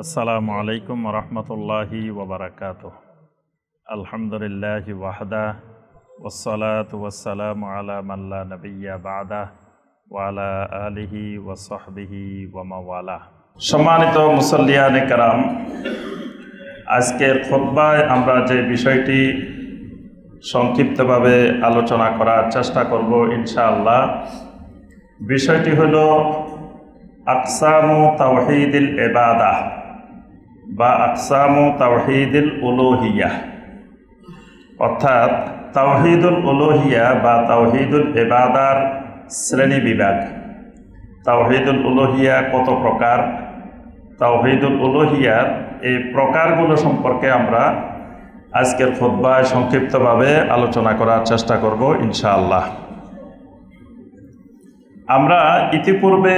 আসসালামু আলাইকুম রহমতুল্লাহি ওবরাকাতুহ। আলহামদুলিল্লাহি ওয়াহদা ওয়াসসালাতু ওয়াসসালামু আলা মান লা নাবিয়্যা বা'দা ওয়া আলা আলিহি ওয়া সাহবিহি ওয়া মাওয়ালা। সম্মানিত মুসল্লিয়ানে কেরাম, আজকের খুতবায় আমরা যে বিষয়টি সংক্ষিপ্তভাবে আলোচনা করার চেষ্টা করব ইনশাআল্লাহ, বিষয়টি হলো আকসামু তাওহীদুল ইবাদাহ বা আকসামু তাওহীদুল উলুহিyyah, অর্থাৎ তাওহীদুল উলুহিyyah বা তাওহীদুল ইবাদার শ্রেণী বিভাগ। তাওহীদুল উলুহিyyah কত প্রকার, তাওহীদুল উলুহিyyah এই প্রকারগুলো সম্পর্কে আমরা আজকের খুতবায় সংক্ষিপ্তভাবে আলোচনা করার চেষ্টা করব ইনশাআল্লাহ। আমরা ইতিপূর্বে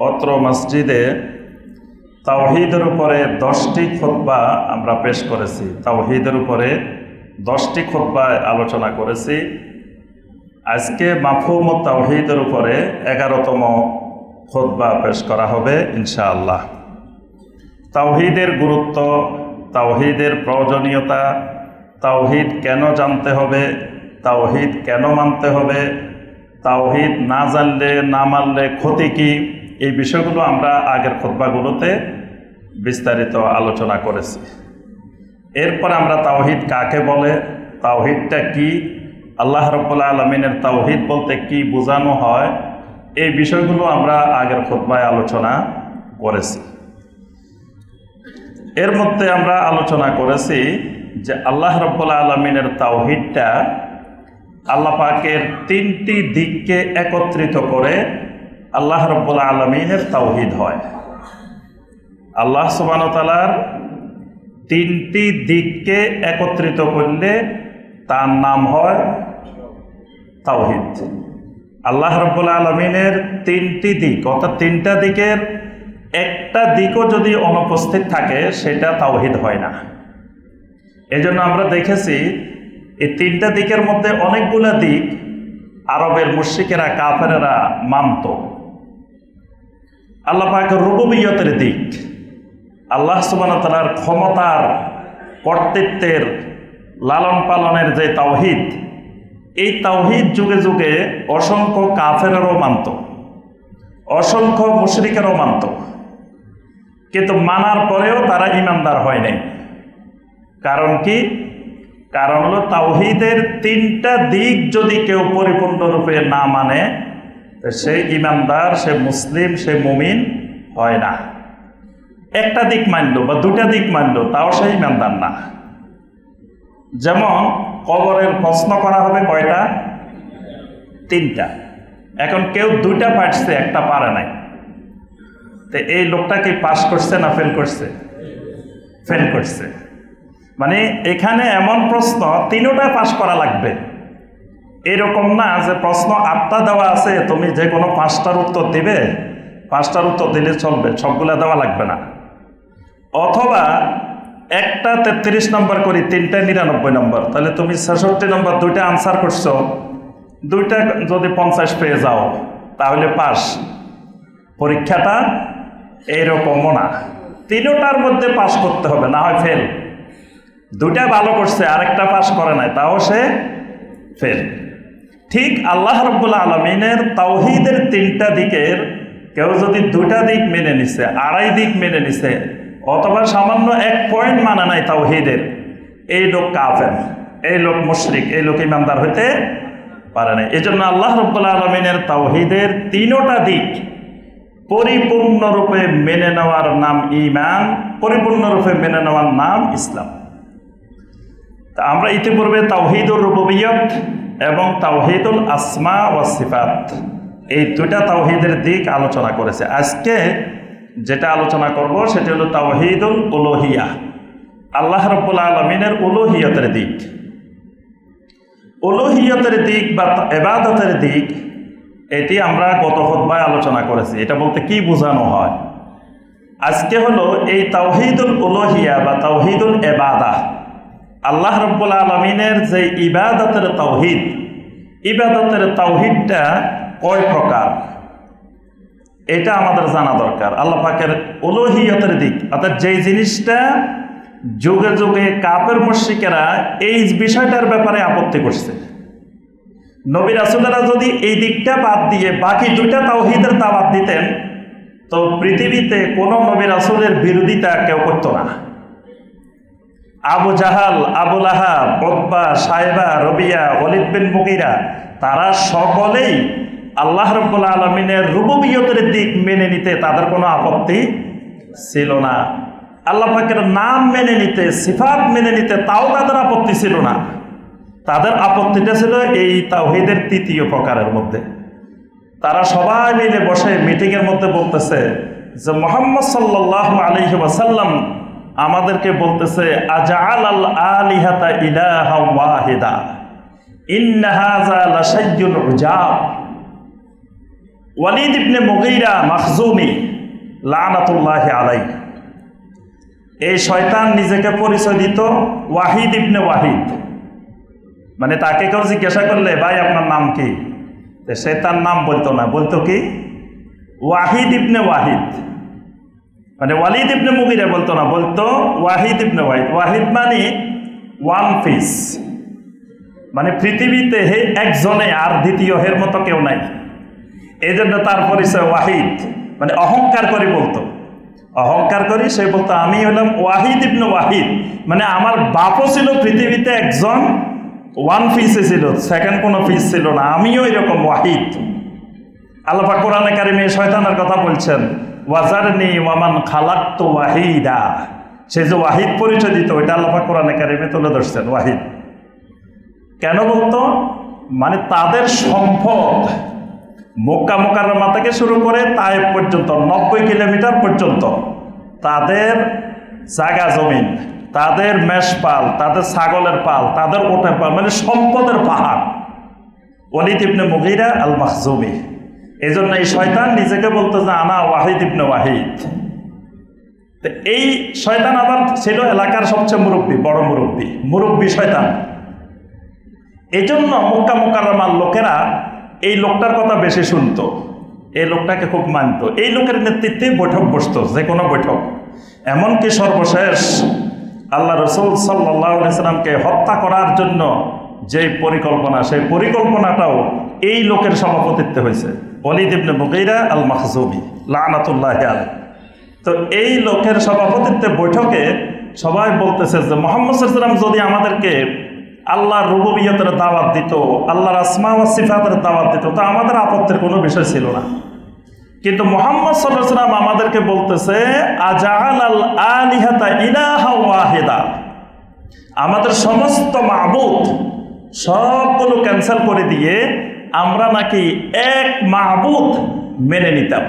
অত্র মসজিদে তাওহীদের উপরে 10টি খুতবা আমরা পেশ করেছি। তাওহীদের উপরে 10টি খুতবায় আলোচনা করেছি। আজকে মাফহুম তাওহীদের উপরে 11তম খুতবা পেশ করা হবে ইনশাআল্লাহ। তাওহীদের গুরুত্ব, তাওহীদের প্রয়োজনীয়তা, তাওহীদ কেন জানতে হবে, তাওহীদ কেন মানতে হবে, তাওহীদ না জানলে না মানলে ক্ষতি কি, এই বিষয়গুলো আমরা আগের খুতবাগুলোতে বিস্তারিত আলোচনা করেছি। এরপর আমরা তাওহীদ কাকে বলে, তাওহীদটা কি, আল্লাহ রাব্বুল আলামিনের তাওহীদ বলতে কি বোঝানো হয়, এই বিষয়গুলো আমরা আগের খুতবায় আলোচনা করেছি। এর মধ্যে আমরা আলোচনা করেছি যে আল্লাহ রাব্বুল আলামিনের তাওহীদটা আল্লাহ পাকের 3টি দিককে একত্রিত করে আল্লাহ রাব্বুল আলামিনের তাওহীদ হয়। আল্লাহ সুবহানাহু ওয়া তাআলার 3টি দিককে একত্রিত করলে তার নাম হয় তাওহীদ। আল্লাহ রাব্বুল আলামিনের 3টি দিক, অর্থাৎ 3টা দিকের একটা দিকও যদি অনুপস্থিত থাকে সেটা তাওহীদ হয় না। এজন্য আমরা দেখেছি এই 3টা দিকের মধ্যে অনেকগুলো দিক আরবের মুশরিকেরা, কাফেরেরা মানত। আল্লাহ পাকের রুবুবিয়তের দিক, আল্লাহ সুবহানাহু ওয়া তাআলার ক্ষমতার, কর্তৃত্বের, লালন পালনের যে তাওহীদ, এই তাওহীদ যুগে যুগে অসংখ্য কাফেরেরও মানত, অসংখ্য মুশরিকেরও মানত, কিন্তু মানার পরেও তারা ঈমানদার হয় নাই। কারণ কি? কারণ হলো তাওহীদের 3টা দিক যদি কেউ পরিপূর্ণরূপে না মানে সে ঈমানদার, সে মুসলিম, সে মুমিন হয় না। একটা দিক মানলো বা 2টা দিক মানলো তাও সে ঈমানদার না। যেমন কবরের প্রশ্ন করা হবে কয়টা? 3টা। এখন কেউ 2টা পারছে, একটা পারে নাই, তো এই লোকটা কি পাস করছে না ফেল করছে? ফেল করছে। মানে এখানে এমন প্রশ্ন 3টা পাস করা লাগবে, এরকম না যে প্রশ্ন 8টা দেওয়া আছে, তুমি যে কোনো 5টার উত্তর দিবে, 5টার উত্তর দিলে চলবে, সবগুলা দেওয়া লাগবে না। অথবা একটা 33 নম্বর করি, 3টা 99 নম্বর, তাহলে তুমি 66 নম্বর 2টা আনসার করছো, 2টা যদি 50 পেয়ে যাও তাহলে পাস। পরীক্ষাটা এইরকমও না, 3টার মধ্যে পাস করতে হবে, না হয় ফেল। 2টা ভালো করছে, আরেকটা পাস করে নাই, তাও সে ফেল। ঠিক আল্লাহ রাব্বুল আলামিনের তাওহীদের 3টা দিকের কেউ যদি 2টা দিক মেনে নিছে, 2.5 দিক মেনে নিছে, অথবা সামান্য 1 পয়েন্ট মানে নাই তাওহীদের, এই লোক কাফের, এই লোক মুশরিক, এই লোক ঈমানদার হইতে পারে না। এজন্য আল্লাহ রাব্বুল আলামিনের তাওহীদের 3টা দিক পরিপূর্ণরূপে মেনে নেওয়ার নাম ঈমান, পরিপূর্ণরূপে মেনে নেওয়ার নাম ইসলাম। তা আমরা ইতিপূর্বে তাওহীদুর রুবুবিয়্যাত এবং তাওহীদুল আসমা ওয়াস সিফাত, এই 2টা তাওহীদের দিক আলোচনা করেছে। আজকে যেটা আলোচনা করব সেটা হলো তাওহীদুল উলুহিyyah, আল্লাহ রাব্বুল আলামিনের উলুহিয়তের দিক। উলুহিয়তের দিক বা ইবাদতের দিক, এটি আমরা গত খুতবায় আলোচনা করেছি। এটা বলতে কি বোঝানো হয়? আজকে হলো এই তাওহীদুল উলুহিyyah বা তাওহীদুল ইবাদাহ, আল্লাহ রাব্বুল আলামিনের যে ইবাদতের তাওহীদ, ইবাদতের তাওহীদটা কয় প্রকার, এটা আমাদের জানা দরকার। আল্লাহ পাকের উলুহিয়তের দিক, অর্থাৎ যেই জিনিসটা যুগে যুগে কাফের মুশরিকেরা এই বিষয়টার ব্যাপারে আপত্তি করছে, নবী রাসূলরা যদি এই দিকটা বাদ দিয়ে বাকি দুইটা তাওহীদের দাওয়াত দিতেন, তো পৃথিবীতে কোনো নবী রাসূলের বিরোধিতা কেউ করতো না। আবু জাহাল, আবু লাহাব, উতবা, সাইবা, রবিয়া, ওয়ালিদ বিন মুগীরা, তারা সকলেই আল্লাহ রাব্বুল আলামিনের রুবুবিয়তের দিক মেনে নিতে তাদের কোনো আপত্তি ছিল না। আল্লাহ পাকের নাম মেনে নিতে, সিফাত মেনে নিতে তাও তাদের আপত্তি ছিল না। তাদের আপত্তিটা ছিল এই তাওহীদের তৃতীয় প্রকারের মধ্যে। তারা সবাই মিলে বসে মিটিংয়ের মধ্যে বলতেছে যে মুহাম্মদ সাল্লাল্লাহু আলাইহি ওয়াসাল্লাম আমাদেরকে বলতেছে আজআলাল আলিহাতা ইলাহা ওয়াহিদা ইন্না হাযা লাশাইয়ুন উজাব। ওয়ালিদ ইবনে মুগীরা মাখজুমি লানাতুল্লাহি আলাইহি, এই শয়তান নিজেকে পরিচয় দিত ওয়াহিদ ইবনে ওয়াহিদ, মানে তাকে কেউ জিজ্ঞাসা করলে ভাই আপনার নাম কি, সে তার নাম বলতো না, বলতো কি ওয়াহিদ ইবনে ওয়াহিদ, মানে ওয়ালিদ ইবনে মুগীরা বলতো না, বলতো ওয়াহিদ ইবনে ওয়াহিদ। ওয়াহিদ মানে ওয়ান পিস, মানে পৃথিবীতে হে একজনে, আর দ্বিতীয় হের মতো কেউ নাই, এই জন্য তার পরিচয় ওয়াহিদ, মানে অহংকার করে বলতো, অহংকার করি সে বলতো আমি হলাম ওয়াহিদ ইবনে ওয়াহিদ, মানে আমার বাপও ছিল পৃথিবীতে একজন, ওয়ান পিসে ছিল, সেকেন্ড কোনো পিস ছিল না, আমিও এরকম ওয়াহিদ। আল্লাহ পাক কোরআনে কারিমে শয়তানের কথা বলছেন ওয়াজারনি ওয়ামান খালাকতু ওয়াহিদা, সে যে ওয়াহিদ পরিচয় দিত ওইটা আল্লাহ পাক কোরআনে কারিমে তুলে ধরছেন ওয়াহিদ। কেন বলতো, মানে তাদের সম্পদ মক্কা মুকাররমা থেকে শুরু করে তায়েফ পর্যন্ত 90 কিলোমিটার পর্যন্ত তাদের জায়গা জমিন, তাদের মেষপাল, তাদের ছাগলের পাল, তাদের ওটের পাল, মানে সম্পদের পাহাড়। ওয়ালিদ ইবনে মুগীরা আল মাখজুমি, এই জন্য এই শয়তান নিজেকে বলতো যে আনা ওয়াহিদ ইবনে ওয়াহিদ। তো এই শয়তান আবার ছিল এলাকার সবচেয়ে মুরব্বী, বড় মুরব্বী শয়তান। এই জন্য মক্কা মুকাররমার লোকেরা এই লোকটার কথা বেশি শুনতো, এই লোকটাকে খুব মানত, এই লোকের নেতৃত্বে বৈঠক বসতো, যে কোনো বৈঠক। এমনকি সর্বশেষ আল্লাহ রাসূল সাল্লাল্লাহু আলাইহি সাল্লামকে হত্যা করার জন্য যে পরিকল্পনা, সেই পরিকল্পনাটাও এই লোকের সভাপতিত্বে হয়েছে, ওয়ালিদ ইবনে মুগীরা আল মাখজুমি লানাতুল্লাহি আলাইহি। তো এই লোকের সভাপতিত্বে বৈঠকে সবাই বলতেছে যে মুহাম্মদ সাল্লাল্লাহু আলাইহি ওয়াসাল্লাম যদি আমাদেরকে আল্লাহর রুবুবিয়তের দাওয়াত দিত, আল্লাহর আসমা ওয়া সিফাতের দাওয়াত দিত, তো আমাদের আপত্তির কোনো বিষয় ছিল না। কিন্তু মুহাম্মদ সাল্লাল্লাহু আলাইহি ওয়াসাল্লাম আমাদেরকে বলতেছে আজআলাল আলিহাতা ইলাহা ওয়াহিদা, আমাদের সমস্ত মাবুদ সবগুলো ক্যান্সেল করে দিয়ে আমরা নাকি এক মাবুদ মেনে নিতাম।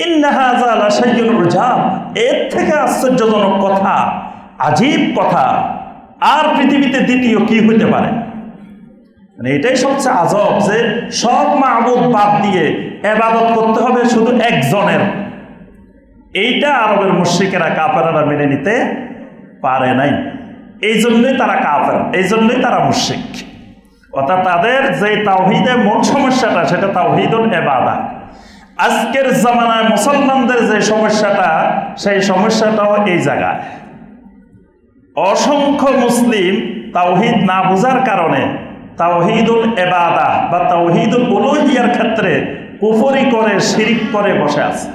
ইন্না হাযা লাশাইয়ুন উজাব, এর থেকে আশ্চর্যজনক কথা, আজীব কথা আর পৃথিবীতে দ্বিতীয় কি হইতে পারে? মানে এটাই সবচেয়ে আজব যে সব মাবুদ বাদ দিয়ে ইবাদত করতে হবে শুধু একজনের। এইটা আরবের মুশরিকেরা, কাফেররা মেনে নিতে পারে নাই, এই জন্যই তারা কাফের, এই জন্যই তারা মুশরিক। অর্থাৎ তাদের যে তাওহীদের মূল সমস্যাটা সেটা তাওহীদুল ইবাদা। আজকের জামানায় মুসলমানদের যে সমস্যাটা, সেই সমস্যাটাও এই জায়গায়। অসংখ্য মুসলিম তাওহীদ না বোঝার কারণে তাওহীদুল ইবাদা বা তাওহীদুল উলুহিয়ার ক্ষেত্রে কুফরি করে, শিরিক করে বসে আছে।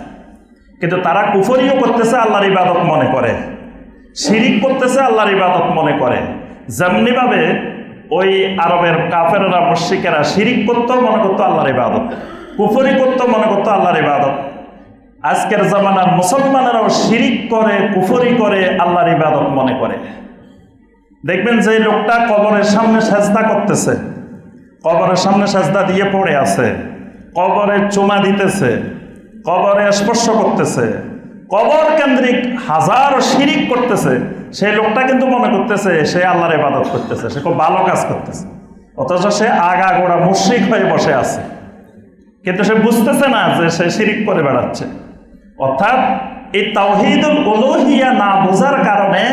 কিন্তু তারা কুফরিও করতেছে, আল্লাহর ইবাদত মনে করে, শিরিক করতেছে, আল্লাহর ইবাদত মনে করে। যেমনিভাবে ওই আরবের কাফেররা, মুশরিকেরা শিরিক করতো, মনে করতো আল্লাহর ইবাদত, কুফরি করতো, মনে করতো আল্লাহর ইবাদত। আজকের জামানার মুসলমানেরাও শিরিক করে, কুফরি করে, আল্লাহর ইবাদত মনে করে। দেখবেন যে লোকটা কবরের সামনে সেজদা করতেছে, কবরের সামনে সেজদা দিয়ে পড়ে আছে, কবরে চুমা দিতেছে, কবরে স্পর্শ করতেছে, কবর কেন্দ্রিক হাজার শিরিক করতেছে, সেই লোকটা কিন্তু মনে করতেছে সে আল্লাহর ইবাদত করতেছে, সে খুব ভালো কাজ করতেছে, অথচ সে আগাগোড়া মুশরিক হয়ে বসে আছে। কিন্তু সে বুঝতেছে না যে সে শিরিক করে বেড়াচ্ছে। অর্থাৎ এই তাওহীদুল উলুহিয়া না বোঝার কারণে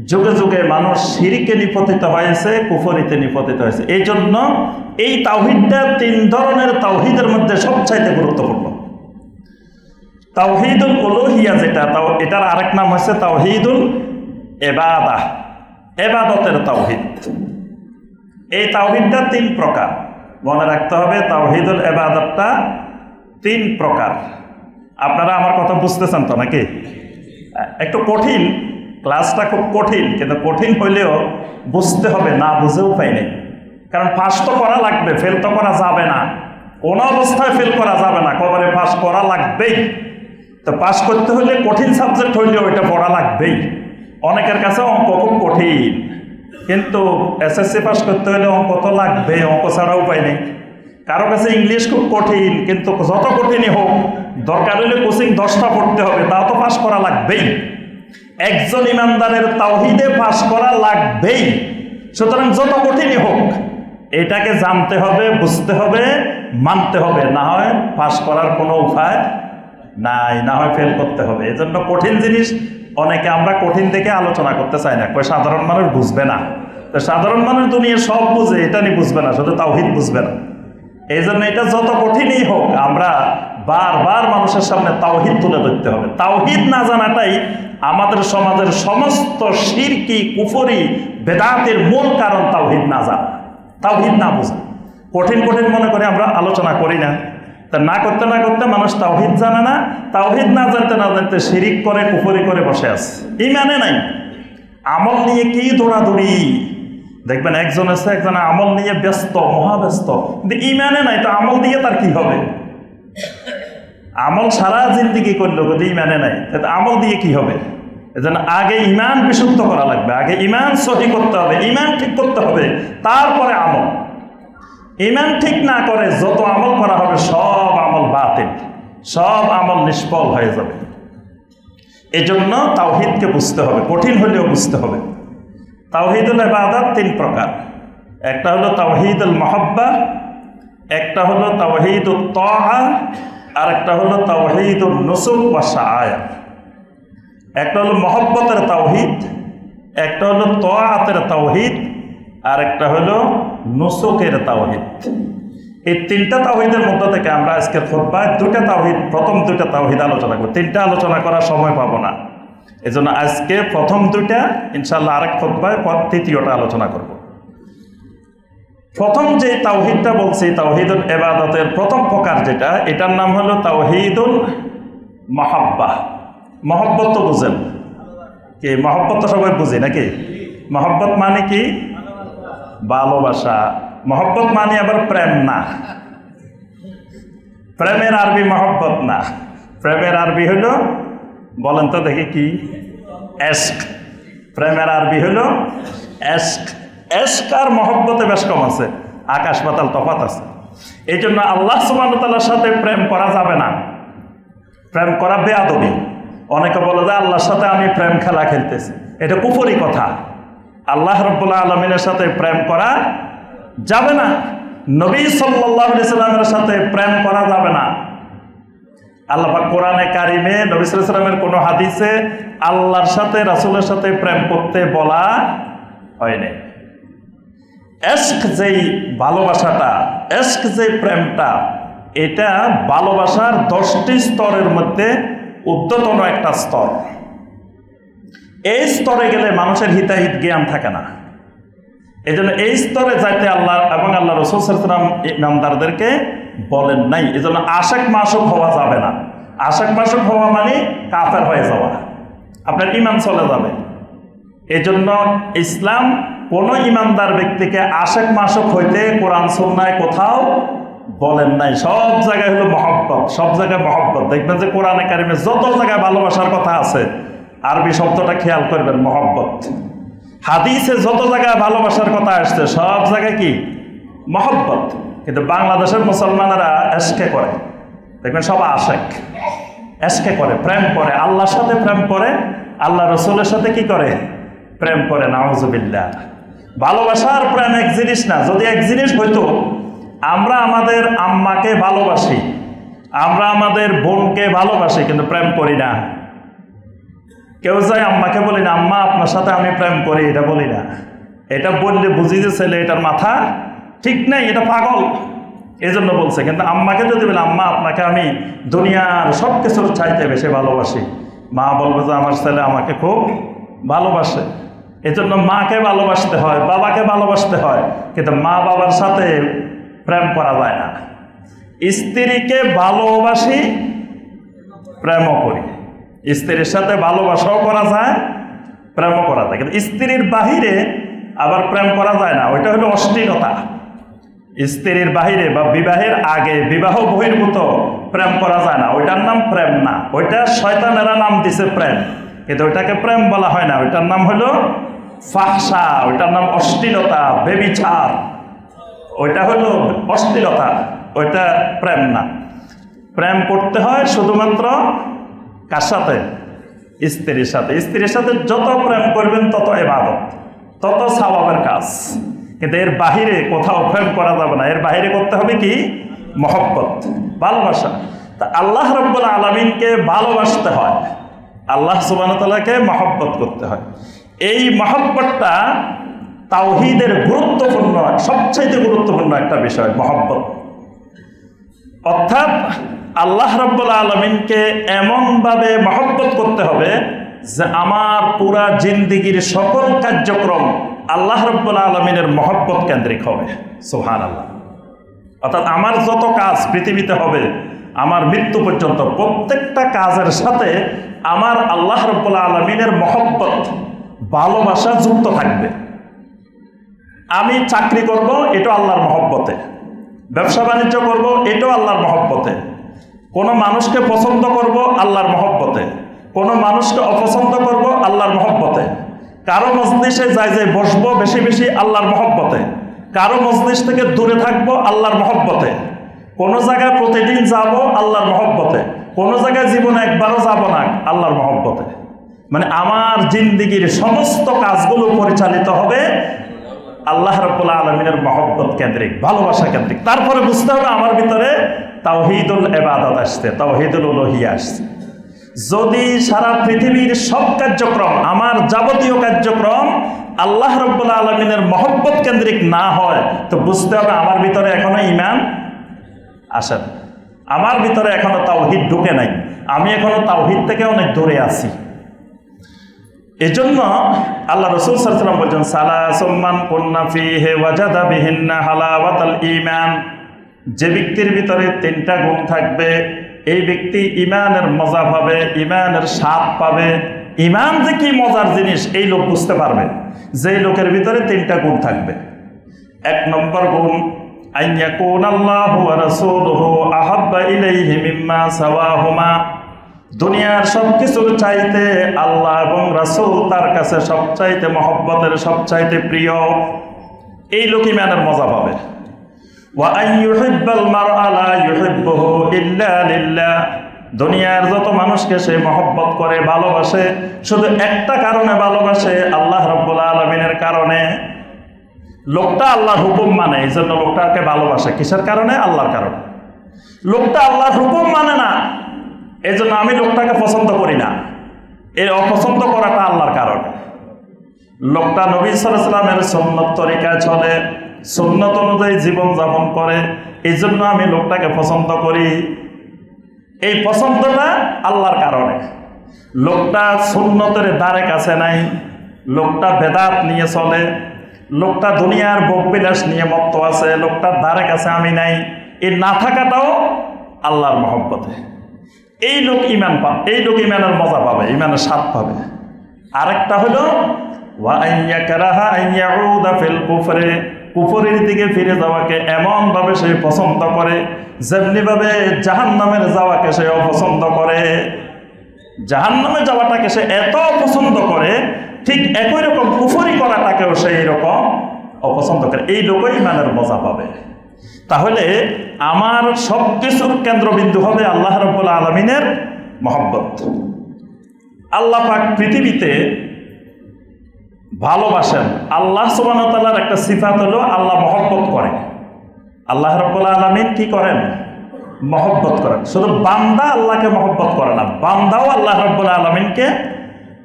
যুগে যুগে মানুষ শিরকে নিপতিত হয়েছে, কুফরিতে নিপতিত হয়েছে। এই জন্য এই তাওহীদটা 3 ধরনের তাওহীদের মধ্যে সবচাইতে গুরুত্বপূর্ণ। তাওহীদুল উলুহিয়া যেটা, এটার আরেক নাম হচ্ছে তাওহীদুল ইবাদাহ, ইবাদতের তাওহীদ। এই তাওহীদটা 3 প্রকার, মনে রাখতে হবে। তাওহীদুল ইবাদতটা 3 প্রকার। আপনারা আমার কথা বুঝতেছেন তো নাকি? একটু কঠিন, ক্লাসটা খুব কঠিন, কিন্তু কঠিন হইলেও বুঝতে হবে, না বুঝেও উপায় নেই। কারণ পাস তো করা লাগবে, ফেল তো করা যাবে না, কোনো অবস্থায় ফেল করা যাবে না, কবরে পাস করা লাগবেই। তো পাস করতে হলে কঠিন সাবজেক্ট হইলেও এটা পড়া লাগবেই। অনেকের কাছে অঙ্ক খুব কঠিন, কিন্তু এসএসসি পাস করতে হলে অঙ্ক তো লাগবে, অঙ্ক ছাড়া উপায় নেই। কারো কাছে ইংলিশ খুব কঠিন, কিন্তু যত কঠিনই হোক দরকার হলে কোচিং 10টা পড়তে হবে, তাও তো পাস করা লাগবেই। একজন ইমানদারের তাওহীদে পাস করা লাগবেই। সুতরাং যত কঠিনই হোক এটাকে জানতে হবে, বুঝতে হবে, মানতে হবে, না হয় পাস করার কোনো উপায় নাই, না হয় ফেল করতে হবে। এজন্য কঠিন জিনিস অনেকে আমরা কঠিন দেখে আলোচনা করতে চাই না, কই সাধারণ মানুষ বুঝবে না। তো সাধারণ মানুষ দুনিয়া সব বুঝে, এটা নিয়ে বুঝবে না, শুধু তাওহীদ বুঝবে না। এই জন্য এটা যত কঠিনই হোক আমরা বারবার মানুষের সামনে তাওহীদ তুলে ধরতে হবে। তাওহীদ না জানাটাই আমাদের সমাজের সমস্ত শিরকি, কুফরি, বেদাতের মূল কারণ তাওহীদ না জানা, তাওহীদ না বোঝা। কঠিন কঠিন মনে করে আমরা আলোচনা করি না, তা না করতে না করতে মানুষ তাওহীদ জানে না, তাওহীদ না জানতে না জানতে শিরিক করে, কুফরি করে বসে আছে, ঈমানে নাই। আমল নিয়ে কি দৌড়াদৌড়ি, দেখবেন একজন আছে, একজন আমল নিয়ে ব্যস্ত, মহাব্যস্ত, কিন্তু ঈমানে নাই, তো আমল দিয়ে তার কি হবে? আমল সারা জিন্দেগি করলো, কিন্তু ঈমানে নাই, আমল দিয়ে কি হবে? এজন্য আগে ঈমান বিশুদ্ধ করা লাগবে, আগে ঈমান সহি করতে হবে, ঈমান ঠিক করতে হবে, তারপরে আমল। ঈমান ঠিক না করে যত আমল করা হবে সব আমল বাতিল, সব আমল নিষ্ফল হয়ে যাবে। এজন্য তাওহীদকে বুঝতে হবে, কঠিন হলেও বুঝতে হবে। তাওহীদুল ইবাদত 3 প্রকার, একটা হলো তাওহীদুল মুহাব্বা, একটা হলো তাওহীদুত তাআ, আর একটা হলো তাওহীদুন নুসুক ওয়া শাআয়া। একটা হলো মহব্বতের তাওহীদ, একটা হলো তাআতের তাওহীদ, আর একটা হলো নুসুকের তাওহীদ। এই 3টা তাওহীদের মধ্য থেকে আমরা আজকের খুতবায় 2টা তাওহীদ, প্রথম 2টা তাওহীদ আলোচনা করব। 3টা আলোচনা করার সময় পাবো না, এজন্য আজকে প্রথম 2টা, ইনশাআল্লাহ আরেক খুতবায় 3য়টা আলোচনা করব। প্রথম যে তাওহীদটা বলছি, তাওহীদুল ইবাদতের প্রথম প্রকার যেটা, এটার নাম হলো তাওহীদুল মুহাব্বা। মহব্বত তো বুঝেন কি? মহব্বত তো সবাই বুঝি নাকি? মহব্বত মানে কি? ভালোবাসা। মহব্বত মানে আবার প্রেম না, প্রেমের আরবি মহব্বত না, প্রেমের আরবি হলো, বলেন তো দেখি কি? এশক। প্রেমের আরবি হলো এশক। এশক আর মহব্বতে বেশ কম আছে, আকাশ পাতাল তফাৎ আছে। এই জন্য আল্লাহ সুবহানাহু ওয়া তাআলার সাথে প্রেম করা যাবে না, প্রেম করা বেয়াদবি। অনেকে বলে যে আল্লাহর সাথে আমি প্রেম খেলা খেলতেছি, এটা কুফরি কথা। আল্লাহ রাব্বুল আলামিনের সাথে প্রেম করা যাবে না, নবী সাল্লাল্লাহু আলাইহি সাল্লামের সাথে প্রেম করা যাবে না। আল্লাহ পাক কোরআনে কারিমে নবী সাল্লাল্লাহু আলাইহি সাল্লামের কোনো হাদিসে আল্লাহর সাথে, রাসূলের সাথে প্রেম করতে বলা হয়নি। এশক যেই ভালোবাসাটা, এশক যে প্রেমটা, এটা ভালোবাসার 10টি স্তরের মধ্যে উদ্ধতন একটা স্তর। এই স্তরে গেলে মানুষের হিতাহিত জ্ঞান থাকে না। এই জন্য এই স্তরে যাইতে আল্লাহ এবং আল্লাহ রাসূল সাল্লাল্লাহু আলাইহি ওয়াসাল্লাম ইমানদারদেরকে বলেন নাই। এই জন্য আশিক মাশুক হওয়া যাবে না। আশিক মাশুক হওয়া মানে কাফের হয়ে যাওয়া, আপনার ঈমান চলে যাবে। এই জন্য ইসলাম কোন ইমানদার ব্যক্তিকে আশিক মাশুক হইতে কোরআন সুন্নাহয় কোথাও বলেন নাই। সব জায়গায় হলো মহব্বত, সব জায়গায় মহব্বত। দেখবেন যে কোরআনে কারিমে যত জায়গায় ভালোবাসার কথা আছে, আরবি শব্দটা খেয়াল করবেন, মহব্বত। হাদিসে যত জায়গায় ভালোবাসার কথা আসছে, সব জায়গায় কি? মহব্বত। কিন্তু বাংলাদেশের মুসলমানেরা এশকে করে, দেখবেন সব আশিক, এশকে করে, প্রেম করে, আল্লাহর সাথে প্রেম করে, আল্লাহ রসুলের সাথে কি করে? প্রেম করে। নাউজুবিল্লাহ। ভালোবাসার প্রেম এক জিনিস না। যদি এক জিনিস হইতো, আমরা আমাদের আম্মাকে ভালোবাসি, আমরা আমাদের বোনকে ভালোবাসি, কিন্তু প্রেম করি না। কেউ যায় আম্মাকে বলি না, আম্মা আপনার সাথে আমি প্রেম করি, এটা বলি না। এটা বললে বুঝি যে ছেলে এটার মাথা ঠিক নেই, এটা পাগল, এই জন্য বলছে। কিন্তু আম্মাকে যদি বলে আম্মা আপনাকে আমি দুনিয়ার সব কিছুর চাইতে বেশি ভালোবাসি, মা বলবে যে আমার ছেলে আমাকে খুব ভালোবাসে। এই জন্য মাকে ভালোবাসতে হয়, বাবাকে ভালোবাসতে হয়, কিন্তু মা বাবার সাথে প্রেম করা যায় না। স্ত্রীকে ভালোবাসি, প্রেমও করি। স্ত্রীর সাথে ভালোবাসাও করা যায়, প্রেমও করা যায়, কিন্তু স্ত্রীর বাহিরে আবার প্রেম করা যায় না, ওইটা হলো অশ্লীলতা। স্ত্রীর বাহিরে বা বিবাহের আগে বিবাহ বহির্ভূত প্রেম করা যায় না, ওইটার নাম প্রেম না। ওইটা শয়তানেরা নাম দিছে প্রেম, কিন্তু ওইটাকে প্রেম বলা হয় না, ওইটার নাম হলো ফাহশা, ওইটার নাম অশ্লীলতা, বেবিচার, ওইটা হলো অশ্লীলতা, ওইটা প্রেম না। প্রেম করতে হয় শুধুমাত্র কার সাথে? স্ত্রীর সাথে। স্ত্রীর সাথে যত প্রেম করবেন তত ইবাদত, তত সওয়াবের কাজ, কিন্তু এর বাহিরে কোথাও প্রেম করা যাবে না। এর বাহিরে করতে হবে কি? মহব্বত, ভালোবাসা। তা আল্লাহ রাব্বুল আলামিনকে ভালোবাসতে হয়, আল্লাহ সুবহানাহু ওয়া তাআলাকে মহব্বত করতে হয়। এই মহব্বতটা তাওহীদের গুরুত্বপূর্ণ, সবচেয়ে গুরুত্বপূর্ণ একটা বিষয় মহব্বত। অর্থাৎ আল্লাহ রাব্বুল আলামিনকে এমনভাবে মহব্বত করতে হবে যে আমার পুরা জিন্দেগির সকল কার্যক্রম আল্লাহ রাব্বুল আলামিনের মহব্বত কেন্দ্রিক হবে। সুবহানাল্লাহ। অর্থাৎ আমার যত কাজ পৃথিবীতে হবে, আমার মৃত্যু পর্যন্ত প্রত্যেকটা কাজের সাথে আমার আল্লাহ রাব্বুল আলামিনের মহব্বত, ভালোবাসা যুক্ত থাকবে। আমি চাকরি করব, এটাও আল্লাহর মহব্বতে। ব্যবসা বাণিজ্য করব, এটাও আল্লাহর মহব্বতে। কোনো মানুষকে পছন্দ করব আল্লাহর মহব্বতে, কোনো মানুষকে অপছন্দ করব আল্লাহর মহব্বতে। কারো মজলিসে যাই যাই বসবো বেশি বেশি আল্লাহর মহব্বতে, কারো মজলিস থেকে দূরে থাকবো আল্লাহর মহব্বতে। কোনো জায়গায় প্রতিদিন যাব আল্লাহর মহব্বতে, কোনো জায়গায় জীবনে একবারও যাব না আল্লাহর মহব্বতে। মানে আমার জিন্দেগির সমস্ত কাজগুলো পরিচালিত হবে আল্লাহ রাব্বুল আলামিনের মহব্বত কেন্দ্রিক, ভালোবাসা কেন্দ্রিক। তারপরে বুঝতে হবে আমার ভিতরে তাওহীদুল ইবাদত আসছে, তাওহীদুল উলুহিয়া আসছে। যদি সারা পৃথিবীর সব কার্যক্রম, আমার যাবতীয় কার্যক্রম আল্লাহ রাব্বুল আলামিনের মহব্বত কেন্দ্রিক না হয়, তো বুঝতে হবে আমার ভিতরে এখনো ঈমান আসে না, আমার ভিতরে এখনো তাওহীদ ঢুকে নাই, আমি এখনো তাওহীদ থেকে অনেক দূরে আছি। এজন্য আল্লাহ রাসূল সাল্লাল্লাহু আলাইহি ওয়াসাল্লাম বলেন, সালাসুম মান কুন্না ফীহি ওয়াজাদা বিহিন্না হালাওয়াতাল ঈমান। যে ব্যক্তির ভিতরে তিনটা গুণ থাকবে, এই ব্যক্তি ঈমানের মজা পাবে, ঈমানের স্বাদ পাবে। ঈমান যে কি মজার জিনিস এই লোক বুঝতে পারবে যেই লোকের ভিতরে তিনটা গুণ থাকবে। এক নম্বর গুণ, আন ইয়াকুনাল্লাহু ওয়া রাসূলুহু আহাব্বা ইলাইহি মিম্মা সাওয়াহুমা। দুনিয়ার সব কিছুর চাইতে আল্লাহ এবং রাসূল তার কাছে সবচাইতে মহব্বতের, সবচাইতে প্রিয়। এই লোক ঈমানের মজা পাবে। ওয়া আন ইউহিব্বাল মারআ লা ইউহিব্বুহু ইল্লা লিল্লাহ। দুনিয়ার যত মানুষকে সে মহব্বত করে, ভালোবাসে, শুধু একটা কারণে ভালোবাসে, আল্লাহ রাব্বুল আলামিনের কারণে। লোকটা আল্লাহর হুকুম মানে, এই জন্য লোকটাকে ভালোবাসে। কিসের কারণে? আল্লাহর কারণে। লোকটা আল্লাহর হুকুম মানে না, এই জন্য আমি লোকটাকে পছন্দ করি না। এই অপছন্দ করাটা আল্লাহর কারণে। লোকটা নবী সাল্লাল্লাহু আলাইহি ওয়াসাল্লামের সুন্নত তরিকায় চলে, সুন্নত অনুযায়ী জীবন যাপন করে, এই জন্য আমি লোকটাকে পছন্দ করি। এই পছন্দটা আল্লাহর কারণে। লোকটা সুন্নতের ধারে কাছে নাই, লোকটা বেদাত নিয়ে চলে, লোকটা দুনিয়ার ভোগবিলাস নিয়ে মত্ত আছে, লোকটার ধারে কাছে আমি নাই, এই না থাকাটাও আল্লাহর মহব্বতে। এই লোক ঈমান পাবে, এই লোক ঈমানের মজা পাবে, ঈমানের স্বাদ পাবে। আরেকটা হলো ওয়া আন ইয়াকরাহা আন ইয়াউদা ফিল কুফরি। কুফরের দিকে ফিরে যাওয়াকে এমনভাবে সে পছন্দ করে, যেমনিভাবে জাহান্নামের যাওয়াকে সে অপছন্দ করে। জাহান্নামে যাওয়াটাকে সে এত অপছন্দ করে, ঠিক একই রকম কুফরি করাটাকেও সে এইরকম অপছন্দ করে। এই লোকই ঈমানের মজা পাবে। তাহলে আমার সব কিছুর কেন্দ্রবিন্দু হবে আল্লাহ রাব্বুল আলামিনের মহব্বত। আল্লাহ পাক পৃথিবীতে ভালোবাসেন। আল্লাহ সুবহানাহু ওয়া তাআলার একটা সিফাত হলো আল্লাহ মহব্বত করেন। আল্লাহ রাব্বুল আলামিন কি করেন? মহব্বত করেন। শুধু বান্দা আল্লাহকে মহব্বত করে না, বান্দাও আল্লাহ রাব্বুল আলামিনকে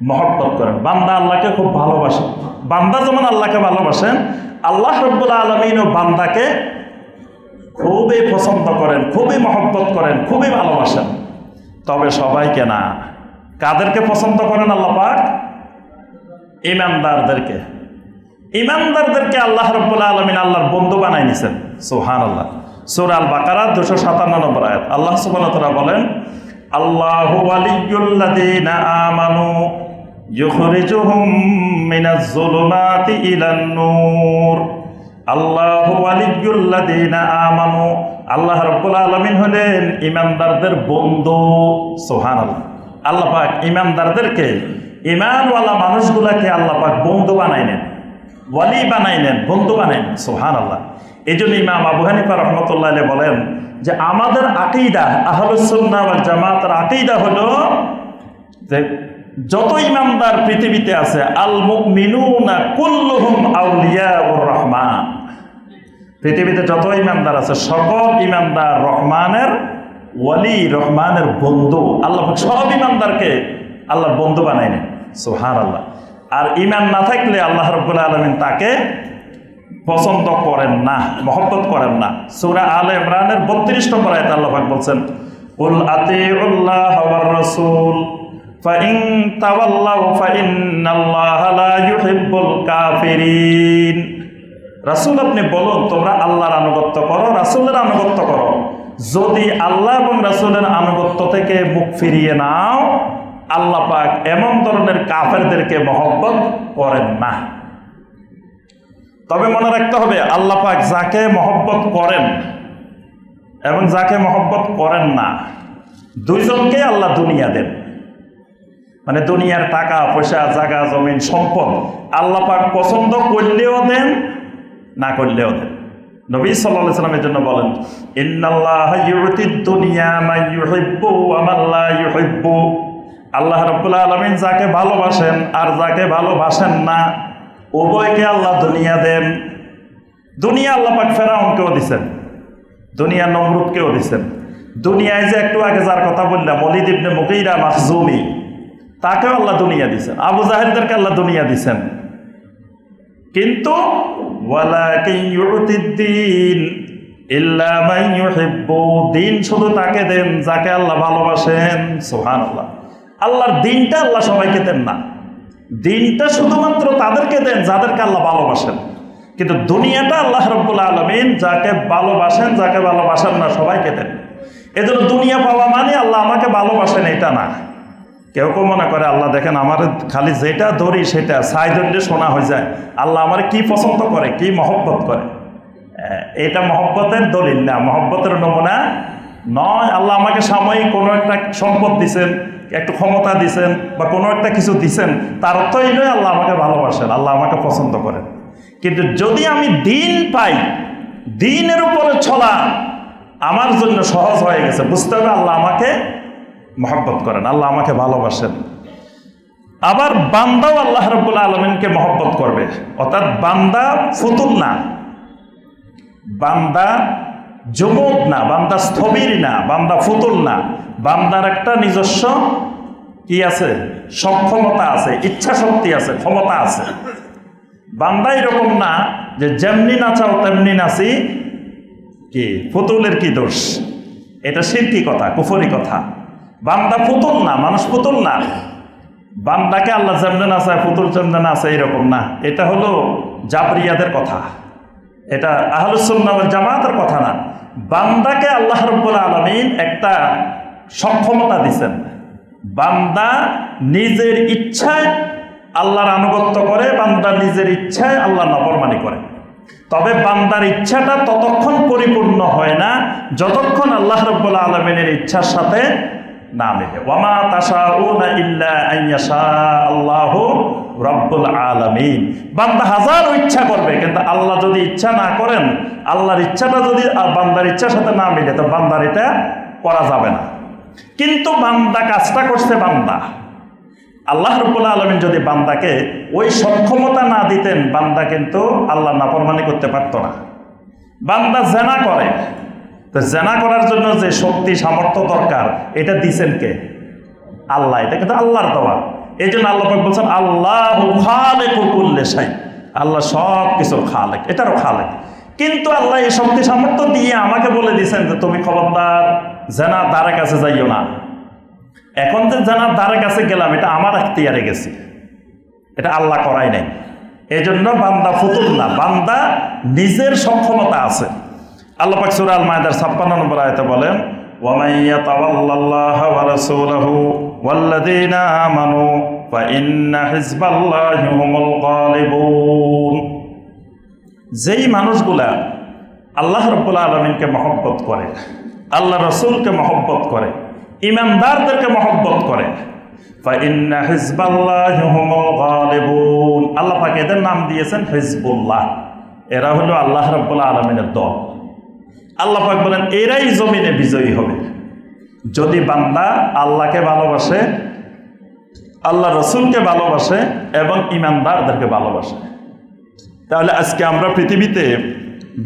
মহব্বত করেন। বান্দা আল্লাহকে খুব ভালোবাসেন। বান্দা যেমন আল্লাহকে ভালোবাসেন, আল্লাহ রাব্বুল আলামিনও বান্দাকে খুবই পছন্দ করেন, খুবই মহব্বত করেন, খুবই ভালোবাসেন। তবে সবাইকে না। কাদেরকে পছন্দ করেন আল্লাহ পাক? ঈমানদারদেরকে। ঈমানদারদেরকে আল্লাহ রাব্বুল আলামিন আল্লাহর বন্ধু বানাই নিছেন। সুবহানাল্লাহ। সূরা আল বাকারা 257 নম্বর আয়াত আল্লাহ সুবহানাহু ওয়া তাআলা বলেন, আল্লাহু ওয়ালিয়্যুল্লাযীনা আমানু ইউখরিজুহুম মিনাজ যুলুমাতি ইলান নূর। আল্লাহু ওয়ালিয়্যুল্লাযীনা আমানু, আল্লাহ রাব্বুল আলামিন হলেন ঈমানদারদের বন্ধু। সুবহানাল্লাহ। আল্লাহ পাক ঈমানদারদেরকে, ঈমানওয়ালা মানুষগুলাকে আল্লাহ পাক বন্ধু বানাই নেন, ওয়ালি বানাই নেন, বন্ধু বানাই নেন। সুবহানাল্লাহ। এই জন্য ইমাম আবু হানিফা রাহমাতুল্লাহ আলাইহি বলেন যে আমাদের আকীদা, আহলুস সুন্নাহ ওয়াল জামাতের আকীদা হলো যে যত ঈমানদার পৃথিবীতে আছে, আল মুমিনুনা কুল্লুহুম আউলিয়াউর রহমান। পৃথিবীতে যত ঈমানদার আছে সকল ঈমানদার রহমানের ওয়ালি, রহমানের বন্ধু। আল্লাহ সব ঈমানদারকে আল্লাহর বন্ধু বানাই নেন। সুবহানাল্লাহ। আর ঈমান না থাকলে আল্লাহ রাব্বুল আলামিন তাকে পছন্দ করেন না, মহব্বত করেন না। সূরা আলে ইমরানের 32 নম্বর আয়াতে আল্লাহ পাক বলছেন, কুল আতিউল্লাহ ওয়ার রাসূল ফাইন তাওয়াল্লাউ ফাইন্নাল্লাহা লা ইউহিব্বুল কাফিরিন। রাসূল আপনি বলুন তোমরা আল্লাহর আনুগত্য করো, রাসূলের আনুগত্য করো। যদি আল্লাহ এবং রাসূলের আনুগত্য থেকে মুখ ফিরিয়ে নাও, আল্লাহ পাক এমন ধরনের কাফেরদেরকে মহব্বত করেন না। তবে মনে রাখতে হবে, আল্লাহ পাক যাকে মহব্বত করেন এবং যাকে মহব্বত করেন না, দুইজনকে আল্লাহ দুনিয়া দেন। মানে দুনিয়ার টাকা পয়সা, জায়গা জমিন, সম্পদ আল্লাহ পাক পছন্দ করলেও দেন, না করলেও দেন। নবী সাল্লাল্লাহু আলাইহি ওয়াসাল্লামের জন্য বলেন, ইন্নাল্লাহা ইউতিদ দুনিয়া মান ইউহিব্বু ওয়া মান লা ইউহিব্বু। আল্লাহ রাব্বুল আলামিন যাকে ভালোবাসেন আর যাকে ভালোবাসেন না, উভয়কে আল্লাহ দুনিয়া দেন। দুনিয়া আল্লাহ পাক ফেরাউনকেও দিছেন, দুনিয়া নমরুদকেও দিছেন। দুনিয়ায় যে একটু আগে যার কথা বললাম, ওয়ালিদ ইবনে মুগীরা মাখজুমি, তাকেও আল্লাহ দুনিয়া দিছেন। আবু জাহেলদেরকে আল্লাহ দুনিয়া দিছেন। কিন্তু ওয়ালাকিন ইউতিদ্দিন ইল্লা মান ইউহিব্বু, দিন শুধু তাকে দেন যাকে আল্লাহ ভালোবাসেন। সুবহানাল্লাহ। আল্লাহর দিনটা আল্লাহ সবাইকে দেন না, দিনটা শুধুমাত্র তাদেরকে দেন যাদেরকে আল্লাহ ভালোবাসেন। কিন্তু দুনিয়াটা আল্লাহ রাব্বুল আলামিন যাকে ভালোবাসেন, যাকে ভালোবাসেন না সবাইকে দেন। এজন্য দুনিয়া পাওয়া মানে আল্লাহ আমাকে ভালোবাসেন এটা না। কেউ কেউ মনে করে আল্লাহ দেখেন আমার খালি যেটা ধরি সেটা ছাই ধরলে শোনা হয়ে যায়, আল্লাহ আমার কি পছন্দ করে, কি মহব্বত করে। এটা মহব্বতের দলিল না, মহব্বতের নমুনা নয়। আল্লাহ আমাকে সাময়িক কোনো একটা সম্পদ দিছেন, একটু ক্ষমতা দিছেন বা কোনো একটা কিছু দিছেন, তার অর্থ এই নয় আল্লাহ আমাকে ভালোবাসেন, আল্লাহ আমাকে পছন্দ করেন। কিন্তু যদি আমি দিন পাই, দিনের উপরে চলা আমার জন্য সহজ হয়ে গেছে, বুঝতে হবে আল্লাহ আমাকে মহব্বত করেন, আল্লাহ আমাকে ভালোবাসেন। আবার বান্দাও আল্লাহ রাব্বুল আলামিনকে মহব্বত করবে। অর্থাৎ বান্দা ফুতুল না, বান্দা জমুদ না, বান্দা স্থবির না, বান্দা ফুতুল না। বান্দার একটা নিজস্ব কি আছে, সক্ষমতা আছে, ইচ্ছা শক্তি আছে, ক্ষমতা আছে। বান্দা এরকম না যে যেমনি নাচাও তেমনি নাচি, কি ফুতুলের কি দোষ? এটা শিরকি কথা, কুফরি কথা। বান্দা ফুতুল না, মানুষ ফুতুল না। বান্দাকে আল্লাহ যেমনে নাচায়, ফুতুল যেমনে নাচে এরকম না। এটা হলো জাবরিয়াদের কথা, এটা আহলুস সুন্নাহ ওয়াল জামাতের কথা না। বান্দাকে আল্লাহ রাব্বুল আলামিন একটা সক্ষমতা দিয়েছেন। বান্দা নিজের ইচ্ছায় আল্লাহর আনুগত্য করে, বান্দা নিজের ইচ্ছায় আল্লাহর নাফরমানি করে। তবে বান্দার ইচ্ছাটা ততক্ষণ পরিপূর্ণ হয় না যতক্ষণ আল্লাহ রাব্বুল আলামিনের ইচ্ছার সাথে না মেলে। ওয়ামা তাশাউনা ইল্লা আন ইয়াশা আল্লাহু রাব্বুল আলামিন। বান্দা হাজারো ইচ্ছা করবে, কিন্তু আল্লাহ যদি ইচ্ছা না করেন, আল্লাহর ইচ্ছাটা যদি বান্দার ইচ্ছার সাথে না মিলে, তো বান্দার এটা করা যাবে না। কিন্তু বান্দা কাজটা করছে, বান্দা আল্লাহ রাব্বুল আলামিন যদি বান্দাকে ওই সক্ষমতা না দিতেন, বান্দা কিন্তু আল্লাহ নাফরমানি করতে পারত না। বান্দা জেনা করে, তো জেনা করার জন্য যে শক্তি সামর্থ্য দরকার, এটা দিছেন কে? আল্লাহ। এটা কিন্তু আল্লাহর দেওয়া। এই জন্য আল্লাহ পাক বলছেন আল্লাহু খালিকু কুল্লি শাই, আল্লাহ সব কিছুর খালেক, এটারও খালেক। কিন্তু আল্লাহ এই শক্তি সামর্থ্য দিয়ে আমাকে বলে দিয়েছেন যে তুমি খবরদার জেনার দ্বারের কাছে যাইও না। এখন যে জেনার দ্বারের কাছে গেলাম এটা আমার এখতিয়ারে গেছি, এটা আল্লাহ করাই নাই। এই জন্য বান্দা ফুতুল না, বান্দা নিজের সক্ষমতা আছে। আল্লাহ পাক সূরা আল মায়েদার 56 নম্বর আয়াতে বলেন ওয়ামান ইয়াতাওয়াল্লাল্লাহা ওয়া রাসূলাহু ওয়াল্লাযীনা আমানু ফাইন্না হিজবাল্লাহি হুমুল গালিবুন। যেই মানুষগুলা আল্লাহ রাব্বুল আলামিনকে মহব্বত করে, আল্লাহ রাসূলকে মহব্বত করে, ঈমানদারদেরকে মহব্বত করে, ফাইন্না হিজবাল্লাহি হুমুল গালিবুন, আল্লাহ পাক এদের নাম দিয়েছেন হিজবুল্লাহ। এরা হলো আল্লাহ রাব্বুল আলামিনের দল। আল্লাহ পাক বলেন এরাই জমিনে বিজয়ী হবে যদি বান্দা আল্লাহকে ভালোবাসে, আল্লাহ রসুলকে ভালোবাসে এবং ঈমানদারদেরকে ভালোবাসে। তাহলে আজকে আমরা পৃথিবীতে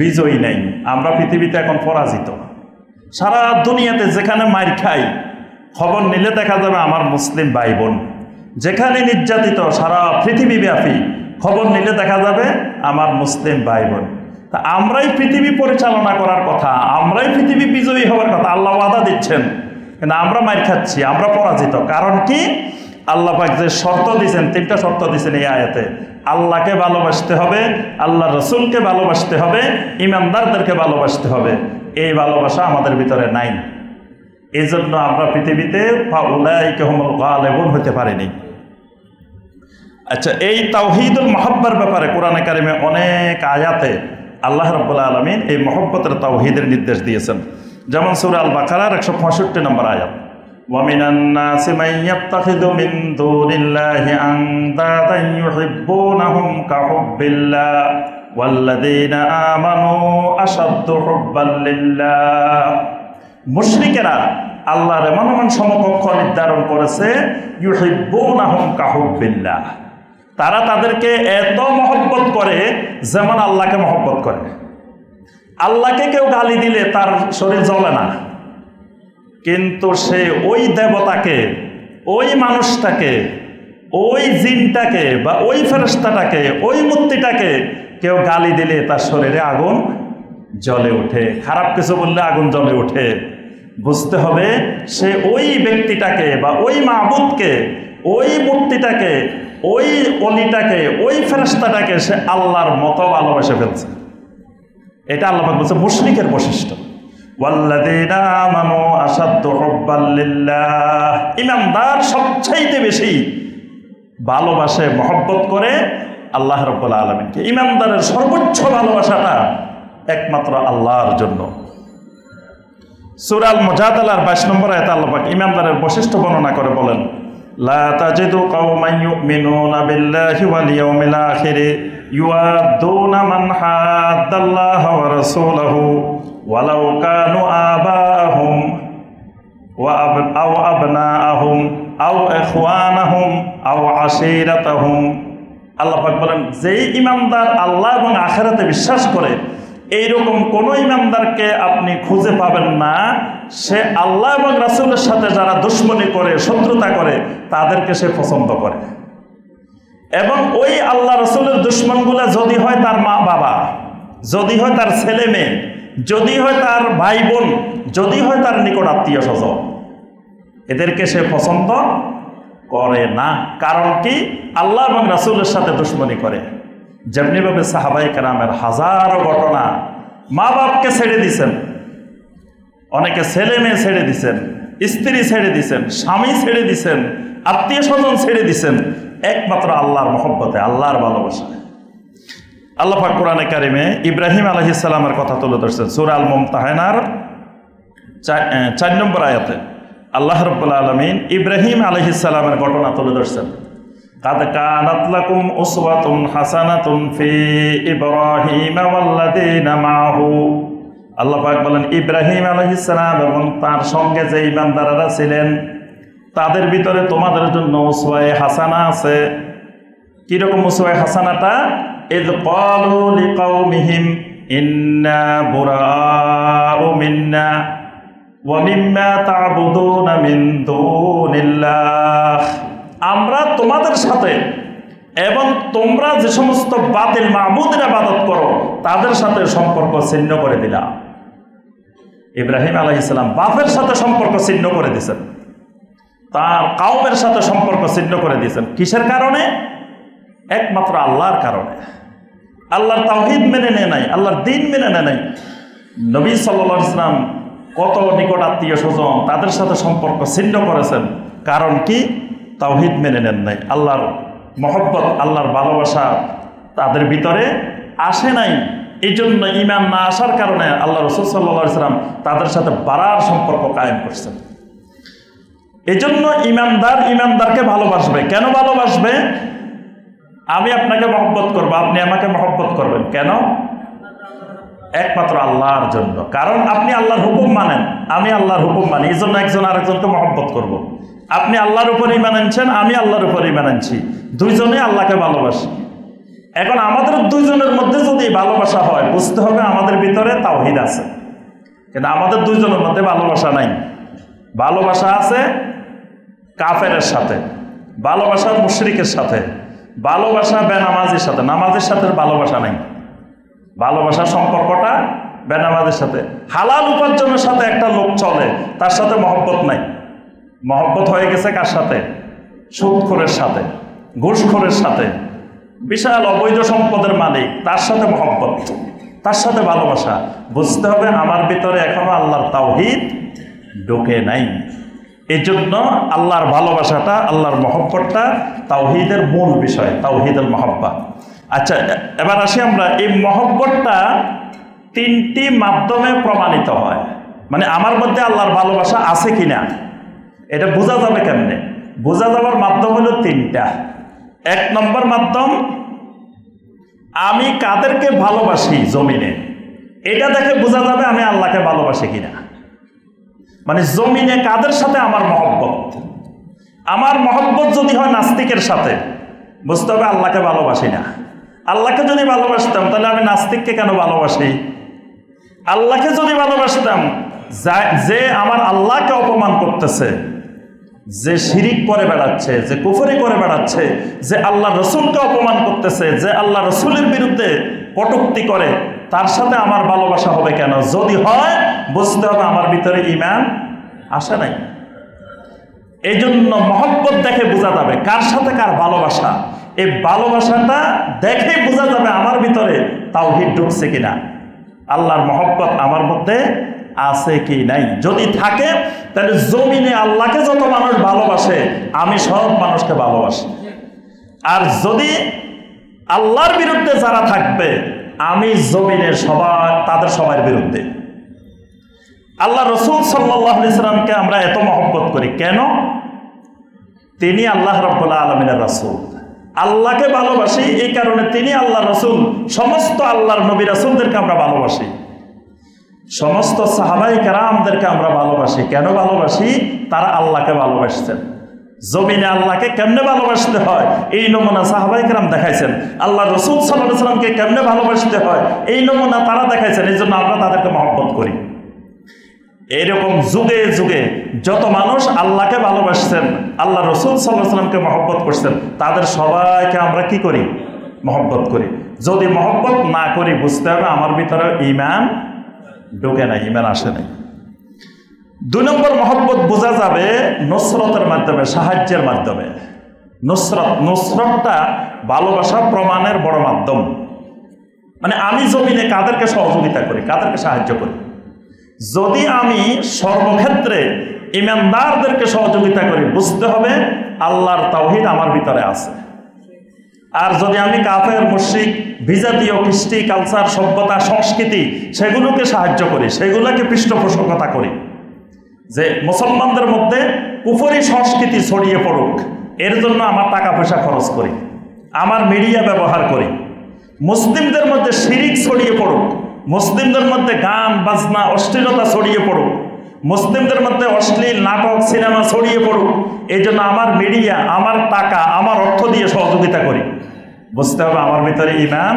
বিজয়ী নেই, আমরা পৃথিবীতে এখন পরাজিত। সারা দুনিয়াতে যেখানে মার খাই খবর নিলে দেখা যাবে আমার মুসলিম ভাই বোন, যেখানে নির্যাতিত সারা পৃথিবীব্যাপী খবর নিলে দেখা যাবে আমার মুসলিম ভাই বোন। তা আমরাই পৃথিবী পরিচালনা করার কথা, আমরাই পৃথিবী বিজয়ী হওয়ার কথা আল্লাহ ওয়াদা দিচ্ছেন, কিন্তু আমরা মার খাচ্ছি, আমরা পরাজিত। কারণ কি? আল্লাহ পাক যে শর্ত দিয়েছেন, 3টা শর্ত দিয়েছেন এই আয়াতে। আল্লাহকে ভালোবাসতে হবে, আল্লাহ রসুলকে ভালোবাসতে হবে, ঈমানদারদেরকে ভালোবাসতে হবে। এই ভালোবাসা আমাদের ভিতরে নাই। এই জন্য আমরা পৃথিবীতে ফাউলাইকা হুমুল গালিবুন হতে পারিনি। আচ্ছা, এই তাওহীদুল মুহাব্বার ব্যাপারে কোরআনে কারিমে অনেক আয়াতে আল্লাহ রাব্বুল আলামিন এই মহব্বতের তাওহীদের নির্দেশ দিয়েছেন। যেমন সূরা আল বাকারার 165 নম্বর আয়াত, ওয়া মিনান নাসি মান ইয়াত্তাখিযু মিন দুনিল্লাহি আনদাদান ইউহিব্বুনাহুম কাহুব্বিল্লাহ ওয়াল্লাযীনা আমানু আশাদ্দু হুব্বান লিল্লাহ। মুশরিকেরা আল্লাহর এমন এমন সমকক্ষ নির্ধারণ করেছে, ইউহিব্বুনাহুম কাহুব্বিল্লাহ, তারা তাদেরকে এত মহব্বত করে যেমন আল্লাহকে মহব্বত করে। আল্লাহকে কেউ গালি দিলে তার শরীর জ্বলে না, কিন্তু সে ওই দেবতাকে, ওই মানুষটাকে, ওই জিনটাকে বা ওই ফেরেশতাটাকে, ওই মূর্তিটাকে কেউ গালি দিলে তার শরীরে আগুন জ্বলে ওঠে। খারাপ কিছু বললে আগুন জ্বলে ওঠে। বুঝতে হবে সে ওই ব্যক্তিটাকে বা ওই মাবুদকে, ওই মূর্তিটাকে, ওই অলিটাকে, ওই ফেরেশতাটাকে সে আল্লাহর মতো ভালোবেসে ফেলছে। এটা আল্লাহ পাক বলছে মুশরিকের বৈশিষ্ট্য। ওয়াল্লাযীনা আমানু আশাদ্দু হুব্বান লিল্লাহ, ঈমানদার সবচাইতে বেশি ভালোবাসে, মহব্বত করে আল্লাহ রাব্বুল আলামিনকে। ঈমানদারের সর্বোচ্চ ভালোবাসাটা একমাত্র আল্লাহর জন্য। সূরা আল মুজাদালার 22 নম্বর আয়াতে আল্লাহ পাক ঈমানদারের বৈশিষ্ট্য বর্ণনা করে বলেন, লা তাজিদু কওমান ইউমিনুনা বিল্লাহি ওয়াল ইয়াউমিল আখিরি ইউআদ্দুনা মান হাদ্দাল্লাহা ওয়া রাসূলাহু ওয়ালাউ কানু আবাহুম ওয়া আবনাআহুম আও ইখওয়ানাহুম আও আশীরাতাহুম। আল্লাহ পাক বলেন যেই ঈমানদার আল্লাহ এবং আখিরাতে বিশ্বাস করে, এইরকম কোন ঈমানদারকে আপনি খুঁজে পাবেন না সে আল্লাহ এবং রাসূলের সাথে যারা দুশমনী করে, শত্রুতা করে, তাদেরকে সে পছন্দ করে। এবং ওই আল্লাহ রাসূলের দুশমনগুলা যদি হয় তার মা বাবা, যদি হয় তার ছেলে মেয়ে, যদি হয় তার ভাই বোন, যদি হয় তার নিকট আত্মীয় স্বজন, এদেরকে সে পছন্দ করে না। কারণ কি? আল্লাহ এবং রাসূলের সাথে দুশমনী করে। যেমনিভাবে সাহাবায়ে কেরামের হাজারো ঘটনা, মা বাপকে ছেড়ে দিছেন, অনেকে ছেলে মেয়ে ছেড়ে দিছেন, স্ত্রী ছেড়ে দিছেন, স্বামী ছেড়ে দিছেন, আত্মীয় স্বজন ছেড়ে দিছেন, একমাত্র আল্লাহর মহব্বতে, আল্লাহর ভালোবাসায়। আল্লাহ পাক কোরআনে কারিমে ইব্রাহিম আলাইহিস সালামের কথা তুলে ধরছেন। সূরা আল মুমতাহানার 4 নম্বর আয়াতে আল্লাহ রাব্বুল আলামিন ইব্রাহিম আলাইহিস সালামের ঘটনা তুলে ধরছেন। কাদ কানাত লাকুম উসওয়াতুন হাসানাতুন ফি ইব্রাহিম ওয়াল্লাযীনা মাআহু। আল্লাহ পাক বলেন ইব্রাহিম আলাইহিস সালাম এবং তার সঙ্গে যে ঈমানদাররা ছিলেন তাদের ভিতরে তোমাদের জন্য উসওয়ায়ে হাসানা আছে। কি রকম উসওয়ায়ে হাসানাটা? ইয ক্বালু লিকাওমিহিম ইন্না বুরাউ মিন্না ওয়া মিম্মা তা'বুদুনা মিন দুনিল্লাহ। আমরা তোমাদের সাথে এবং তোমরা যে সমস্ত বাতিল মাবুদের ইবাদত করো তাদের সাথে সম্পর্ক ছিন্ন করে দিলাম। ইব্রাহিম আলাইহিস সালাম বাপের সাথে সম্পর্ক ছিন্ন করে দিয়েছেন, তার কওমের সাথে সম্পর্ক ছিন্ন করে দিয়েছেন। কিসের কারণে? একমাত্র আল্লাহর কারণে। আল্লাহর তাওহীদ মেনে নেয় নাই, আল্লাহর দ্বীন মেনে নেয় নাই। নবী সাল্লাল্লাহু আলাইহি ওয়াসাল্লাম কত নিকট আত্মীয় স্বজন তাদের সাথে সম্পর্ক ছিন্ন করেছেন। কারণ কি? তাওহীদ মেনে নেন নাই। আল্লাহর মহব্বত, আল্লাহর ভালোবাসা তাদের ভিতরে আসে নাই। এই জন্য ঈমান না আসার কারণে আল্লাহ রাসূল সাল্লাল্লাহু আলাইহি ওয়াসাল্লাম তাদের সাথে বাড়ার সম্পর্ক কায়েম করছেন। এই জন্য ইমানদারকে ভালোবাসবে। কেন ভালোবাসবে? আমি আপনাকে মহব্বত করব, আপনি আমাকে মহব্বত করবেন। কেন? একমাত্র আল্লাহর জন্য। কারণ আপনি আল্লাহর হুকুম মানেন, আমি আল্লাহর হুকুম মানি, এই জন্য একজন আরেকজনকে মহব্বত করব। আপনি আল্লাহর উপর ঈমান আনছেন, আমি আল্লাহর উপর ঈমান আনছি, দুইজনে আল্লাহকে ভালোবাসি। এখন আমাদের দুইজনের মধ্যে যদি ভালোবাসা হয়, বুঝতে হবে আমাদের ভিতরে তাওহীদ আছে, কিন্তু আমাদের দুইজনের মধ্যে ভালোবাসা নাই। ভালোবাসা আছে কাফেরের সাথে, ভালোবাসা মুশরিকের সাথে, ভালোবাসা বেনামাজির সাথে। নামাজের সাথে ভালোবাসা নাই। ভালোবাসার সম্পর্কটা বেনামাজির সাথে। হালাল উপার্জনের সাথে একটা লোক চলে, তার সাথে মহব্বত নাই। মহব্বত হয়ে গেছে কার সাথে? সুদখোরের সাথে, ঘুষখোরের সাথে, বিশাল অবৈধ সম্পদের মালিক, তার সাথে মহব্বত, তার সাথে ভালোবাসা। বুঝতে হবে আমার ভিতরে এখনো আল্লাহর তাওহীদ ঢোকে নাই। এই জন্য আল্লাহর ভালোবাসাটা, আল্লাহর মহব্বতটা তাওহীদের মূল বিষয়, তাওহীদুল মহব্বা। আচ্ছা, এবার আসি আমরা, এই মহব্বতটা তিনটি মাধ্যমে প্রমাণিত হয়। মানে আমার মধ্যে আল্লাহর ভালোবাসা আছে কিনা এটা বোঝা যাবে কেমনে? বোঝা যাবার মাধ্যম হলো তিনটা। এক নম্বর মাধ্যম, আমি কাদেরকে ভালোবাসি জমিনে, এটা দেখে বোঝা যাবে আমি আল্লাহকে ভালোবাসি কিনা। মানে জমিনে কাদের সাথে আমার মহব্বত। আমার মহব্বত যদি হয় নাস্তিকের সাথে, বুঝতে হবে আল্লাহকে ভালোবাসি না। আল্লাহকে যদি ভালোবাসতাম তাহলে আমি নাস্তিককে কেন ভালোবাসি? আল্লাহকে যদি ভালোবাসতাম, যে আমার আল্লাহকে অপমান করতেছে, যে শিরিক করে বেড়াচ্ছে, যে কুফরি করে বেড়াচ্ছে, যে আল্লাহ রসুলকে অপমান করতেছে, যে আল্লাহ রসুলের বিরুদ্ধে কটূক্তি করে, তার সাথে আমার ভালোবাসা হবে কেন? যদি হয়, বুঝতে হবে আমার ভিতরে ঈমান আসে নাই। এই জন্য মহব্বত দেখে বোঝা যাবে কার সাথে কার ভালোবাসা। এই ভালোবাসাটা দেখে বোঝা যাবে আমার ভিতরে তাওহীদ ঢুকছে কিনা, আল্লাহর মহব্বত আমার মধ্যে আছে কি নাই। যদি থাকে তাহলে জমিনে আল্লাহকে যত মানুষ ভালোবাসে, আমি সব মানুষকে ভালোবাসি। আর যদি আল্লাহর বিরুদ্ধে যারা থাকবে, আমি জমিনের তাদের সবার বিরুদ্ধে। আল্লাহ রসুল সাল্লাল্লাহু আলাইহি সাল্লামকে আমরা এত মহব্বত করি কেন? তিনি আল্লাহ রাব্বুল আলামিনের রাসূল। আল্লাহকে ভালোবাসি এই কারণে তিনি আল্লাহ রসুল। সমস্ত আল্লাহর নবী রাসূলদেরকে আমরা ভালোবাসি, সমস্ত সাহাবায়ে কেরামদেরকে আমরা ভালোবাসি। কেন ভালোবাসি? তারা আল্লাহকে ভালোবাসতেন। জমিনে আল্লাহকে কেমনে ভালোবাসতে হয় এই নমুনা সাহাবায়ে কেরাম দেখাইছেন। আল্লাহ রসুল সাল্লাল্লাহু আলাইহি সাল্লামকে কেমনে ভালোবাসতে হয় এই নমুনা তারা দেখাইছেন। এই জন্য আমরা তাদেরকে মহব্বত করি। এইরকম যুগে যুগে যত মানুষ আল্লাহকে ভালোবাসছেন, আল্লাহ রসুল সাল্লাল্লাহু আলাইহি সাল্লামকে মহব্বত করছেন, তাদের সবাইকে আমরা কি করি? মহব্বত করি। যদি মহব্বত না করি, বুঝতে হবে আমার ভিতরে ঈমান ঢোকে নাই, ঈমান আসে নাই। দুই নম্বর মহব্বত বোঝা যাবে নুসরতের মাধ্যমে, সাহায্যের মাধ্যমে। নুসরতটা ভালোবাসা প্রমাণের বড় মাধ্যম। মানে আমি জমিনে কাদেরকে সহযোগিতা করি, কাদেরকে সাহায্য করি। যদি আমি সর্বক্ষেত্রে ঈমানদারদেরকে সহযোগিতা করি, বুঝতে হবে আল্লাহর তাওহীদ আমার ভিতরে আছে। আর যদি আমি কাফের, মুশরিক, বিজাতীয় কৃষ্টি কালচার, সভ্যতা, সংস্কৃতি, সেগুলোকে সাহায্য করি, সেগুলোকে পৃষ্ঠপোষকতা করি, যে মুসলমানদের মধ্যে কুফরি সংস্কৃতি ছড়িয়ে পড়ুক, এর জন্য আমার টাকা পয়সা খরচ করি, আমার মিডিয়া ব্যবহার করি। মুসলিমদের মধ্যে শিরিক ছড়িয়ে পড়ুক, মুসলিমদের মধ্যে গান বাজনা অশ্লীলতা ছড়িয়ে পড়ুক, মুসলিমদের মধ্যে অশ্লীল নাটক সিনেমা ছড়িয়ে পড়ুক, এই জন্য আমার মিডিয়া, আমার টাকা, আমার অর্থ দিয়ে সহযোগিতা করি। বুঝতে হবে আমার ভিতরে ঈমান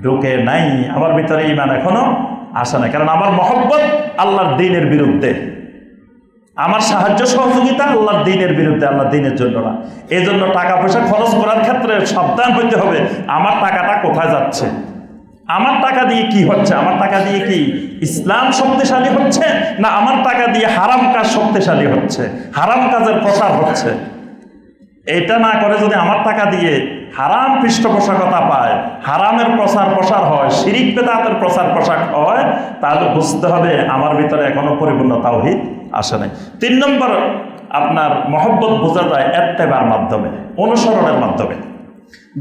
ঢুকে নাই, আমার ভিতরে ঈমান এখনো আসে না। কারণ আমার মহব্বত আল্লাহর দ্বীনের বিরুদ্ধে, আমার সাহায্য সহযোগিতা আল্লাহর দ্বীনের বিরুদ্ধে, আল্লাহর দ্বীনের জন্য না। এই জন্য টাকা পয়সা খরচ করার ক্ষেত্রে সাবধান হইতে হবে, আমার টাকাটা কোথায় যাচ্ছে, আমার টাকা দিয়ে কি হচ্ছে, আমার টাকা দিয়ে কি ইসলাম শক্তিশালী হচ্ছে, না আমার টাকা দিয়ে হারাম কাজ শক্তিশালী হচ্ছে, হারাম কাজের প্রসার হচ্ছে। এটা না করে যদি আমার টাকা দিয়ে হারাম পৃষ্ঠপোষকতা পায়, হারামের প্রসার হয়, শিরিক বেদাতের প্রসার হয়, তাহলে বুঝতে হবে আমার ভিতরে এখনো পরিপূর্ণ তাওহীদ আসে নাই। 3 নম্বর, আপনার মহব্বত বোঝা যায় ইত্তেবার মাধ্যমে, অনুসরণের মাধ্যমে।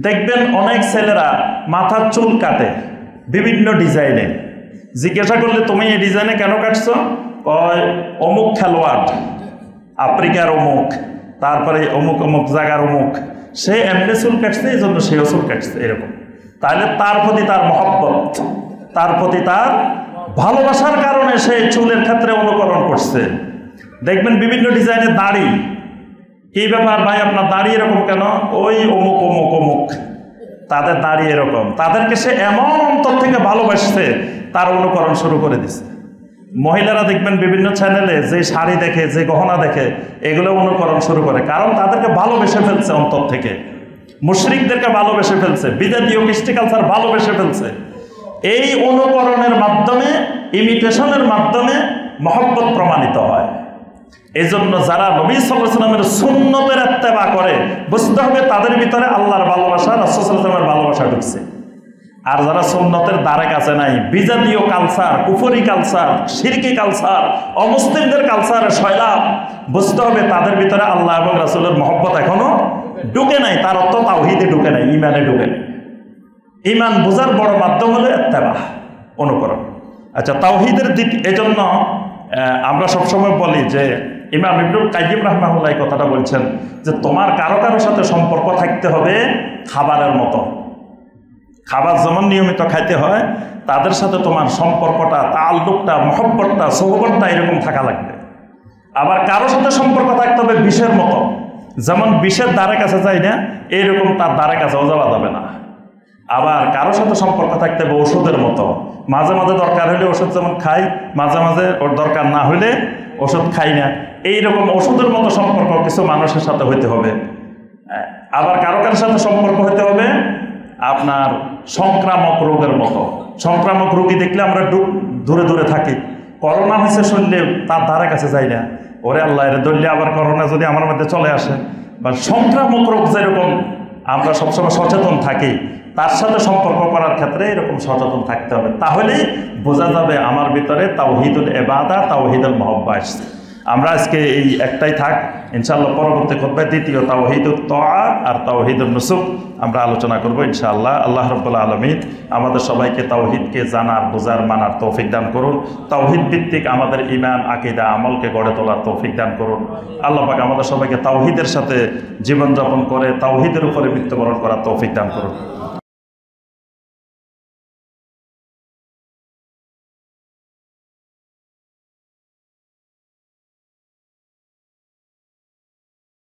দেখবেন অনেক ছেলেরা মাথার চুল কাটে বিভিন্ন ডিজাইনে, জিজ্ঞাসা করলে তুমি এই ডিজাইনে কেন কাটছো, কয় অমুক খেলোয়াড় আফ্রিকার অমুক, তারপরে অমুক অমুক জায়গার অমুক, সে এমনি চুল কাটছে এই জন্য সেও চুল কাটছে, এরকম। তাহলে তার প্রতি তার মহব্বত, তার প্রতি তার ভালোবাসার কারণে সে চুলের ক্ষেত্রে অনুকরণ করছে। দেখবেন বিভিন্ন ডিজাইনের দাড়ি, কি ব্যাপার ভাই আপনার দাড়ি এরকম কেন, ওই অমুক অমুক অমুক তাদের দাড়ি এরকম, তাদেরকে সে এমন অন্তর থেকে ভালোবাসছে তার অনুকরণ শুরু করে দিছে। মহিলারা দেখবেন বিভিন্ন চ্যানেলে যে শাড়ি দেখে, যে গহনা দেখে, এগুলো অনুকরণ শুরু করে, কারণ তাদেরকে ভালোবেসে ফেলছে অন্তর থেকে, মুশরিকদেরকে ভালোবেসে ফেলছে, বিদেশীয় কৃষ্টি কালচার ভালোবেসে ফেলছে। এই অনুকরণের মাধ্যমে, ইমিটেশনের মাধ্যমে মহব্বত প্রমাণিত হয়। এই জন্য যারা নবী সাল্লাল্লাহু আলাইহি ওয়াসাল্লামের সুন্নতের ইত্তেবা করে, বুঝতে হবে তাদের ভিতরে আল্লাহর ভালোবাসা, রাসূল সাল্লাল্লাহু আলাইহি ওয়াসাল্লামের ভালোবাসা ঢুকছে। আর যারা সুন্নতের দ্বারে কাছে নাই, বিজাতীয় কালচার, কুফরি কালচার, শিরকি কালচার, অমুসলিমদের কালচারের সয়লাব, বুঝতে হবে তাদের ভিতরে আল্লাহ এবং রাসূলের মহব্বত এখনো ঢুকে নাই। তার অর্থ তাওহীদে ঢুকে নাই, ঈমানে ঢুকে নাই। ঈমান বোঝার বড় মাধ্যম হলো ইত্তেবা, অনুকরণ। আচ্ছা, তাওহীদের দিক, এজন্য আমরা সবসময় বলি যে ইমাম ইবনুল কাইয়িম রাহমাহুল্লাহ এই কথাটা বলছেন যে তোমার কারো সাথে সম্পর্ক থাকতে হবে খাবারের মতো। খাবার যেমন নিয়মিত খাইতে হয়, তাদের সাথে তোমার সম্পর্কটা, তাআল্লুকটা, মহব্বতটা, সোহবতটা এরকম থাকা লাগবে। আবার কারো সাথে সম্পর্ক থাকতে হবে বিষের মতো, যেমন বিষের দ্বারে কাছে যায় না, এইরকম তার দ্বারে কাছেও যাওয়া যাবে না। আবার কারো সাথে সম্পর্ক থাকতে হবে ওষুধের মতো, মাঝে মাঝে দরকার হলে ওষুধ যেমন খাই, মাঝে মাঝে ওর দরকার না হলে ওষুধ খাই না, এইরকম ওষুধের মতো সম্পর্ক কিছু মানুষের সাথে হইতে হবে। আবার কারো সাথে সম্পর্ক হইতে হবে আপনার সংক্রামক রোগের মতো। সংক্রামক রোগী দেখলে আমরা দূরে দূরে থাকি, করোনা হয়েছে শুনলে তার ধারে কাছে যাই না, ওরে আল্লাহ এর ধরলে আবার করোনা যদি আমার মধ্যে চলে আসে, বা সংক্রামক রোগ যেরকম আমরা সবসময় সচেতন থাকি, তার সাথে সম্পর্ক করার ক্ষেত্রে এরকম সচেতন থাকতে হবে। তাহলে বোঝা যাবে আমার ভিতরে তাওহীদুল ইবাদা, তাওহীদুল মুহাব্বা আসছে। আমরা আজকে এই একটাই থাক, ইনশাআল্লাহ পরবর্তী খুতবায় দ্বিতীয় তাওহীদুত তাআত আর তাওহীদুন নুসুক আমরা আলোচনা করব ইনশাআল্লাহ। আল্লাহ রাব্বুল আলামিন আমাদের সবাইকে তাওহীদকে জানার, বোঝার, মানার তৌফিক দান করুন। তাওহীদ ভিত্তিক আমাদের ঈমান, আকীদা, আমলকে গড়ে তোলার তৌফিক দান করুন। আল্লাহ পাক আমাদের সবাইকে তাওহীদের সাথে জীবনযাপন করে তাওহীদের উপরে মৃত্যুবরণ করার তৌফিক দান করুন।